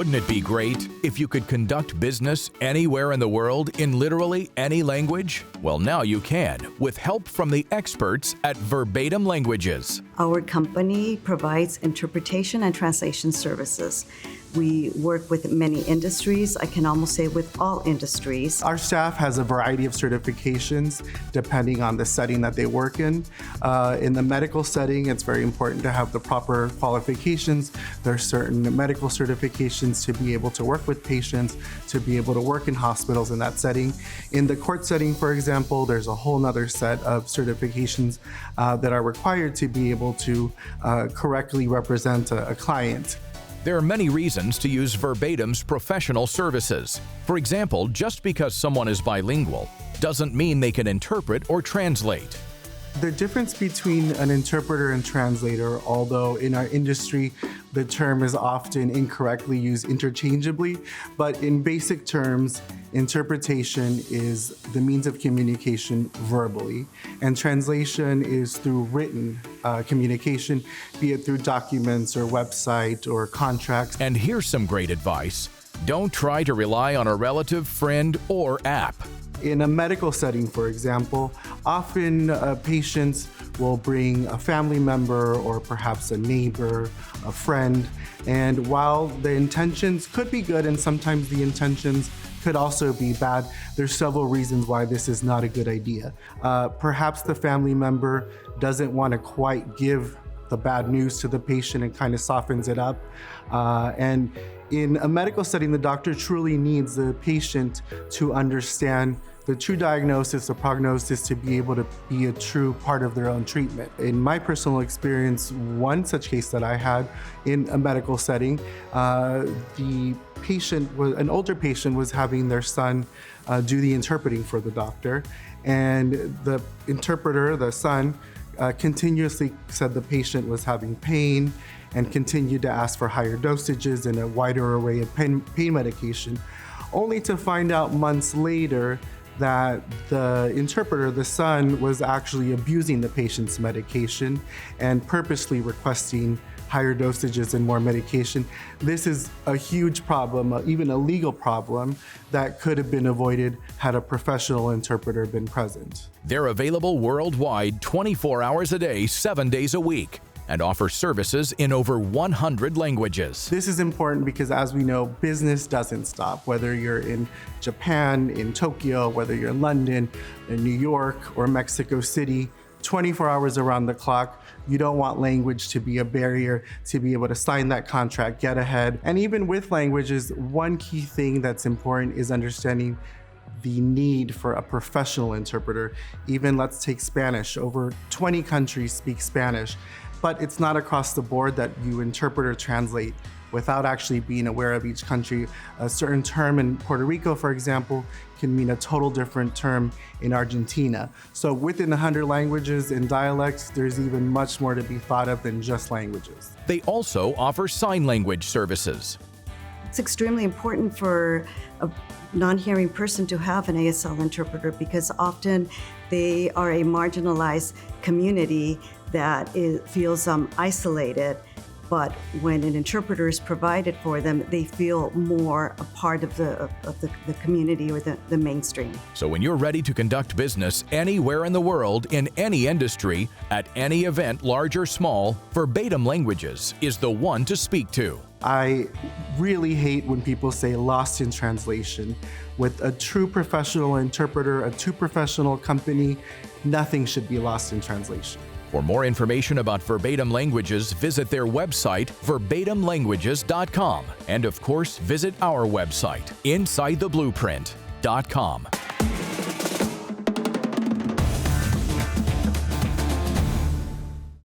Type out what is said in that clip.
Wouldn't it be great if you could conduct business anywhere in the world in literally any language? Well, now you can, with help from the experts at Verbatim Languages. Our company provides interpretation and translation services. We work with many industries, I can almost say with all industries. Our staff has a variety of certifications depending on the setting that they work in. In the medical setting, it's very important to have the proper qualifications. There are certain medical certifications to be able to work with patients, to be able to work in hospitals in that setting. In the court setting, for example, there's a whole nother set of certifications that are required to be able to correctly represent a client. There are many reasons to use Verbatim's professional services. For example, just because someone is bilingual doesn't mean they can interpret or translate. The difference between an interpreter and translator, although in our industry the term is often incorrectly used interchangeably, but in basic terms, interpretation is the means of communication verbally, and translation is through written communication, be it through documents or website or contracts. And here's some great advice. Don't try to rely on a relative, friend, or app. In a medical setting, for example, often patients will bring a family member or perhaps a neighbor, a friend, and while the intentions could be good and sometimes the intentions could also be bad, there's several reasons why this is not a good idea. Perhaps the family member doesn't want to quite give the bad news to the patient and kind of softens it up. And in a medical setting, the doctor truly needs the patient to understand the true diagnosis or prognosis to be able to be a true part of their own treatment. In my personal experience, one such case that I had in a medical setting, the patient, an older patient, was having their son do the interpreting for the doctor, and the interpreter, the son, continuously said the patient was having pain and continued to ask for higher dosages and a wider array of pain medication, only to find out months later that the interpreter, the son, was actually abusing the patient's medication and purposely requesting higher dosages and more medication. This is a huge problem, even a legal problem, that could have been avoided had a professional interpreter been present. They're available worldwide 24 hours a day, 7 days a week, and offer services in over 100 languages. This is important because, as we know, business doesn't stop. Whether you're in Japan, in Tokyo, whether you're in London, in New York, or Mexico City, 24 hours around the clock, you don't want language to be a barrier to be able to sign that contract, get ahead. And even with languages, one key thing that's important is understanding the need for a professional interpreter. Even let's take Spanish. Over 20 countries speak Spanish, but it's not across the board that you interpret or translate without actually being aware of each country. A certain term in Puerto Rico, for example, can mean a total different term in Argentina. So within 100 languages and dialects, there's even much more to be thought of than just languages. They also offer sign language services. It's extremely important for a non-hearing person to have an ASL interpreter because often they are a marginalized community that feels isolated. But when an interpreter is provided for them, they feel more a part of the community or the mainstream. So when you're ready to conduct business anywhere in the world, in any industry, at any event, large or small, Verbatim Languages is the one to speak to. I really hate when people say lost in translation. With a true professional interpreter, a true professional company, nothing should be lost in translation. For more information about Verbatim Languages, visit their website, verbatimlanguages.com. And of course, visit our website, InsideTheBlueprint.com.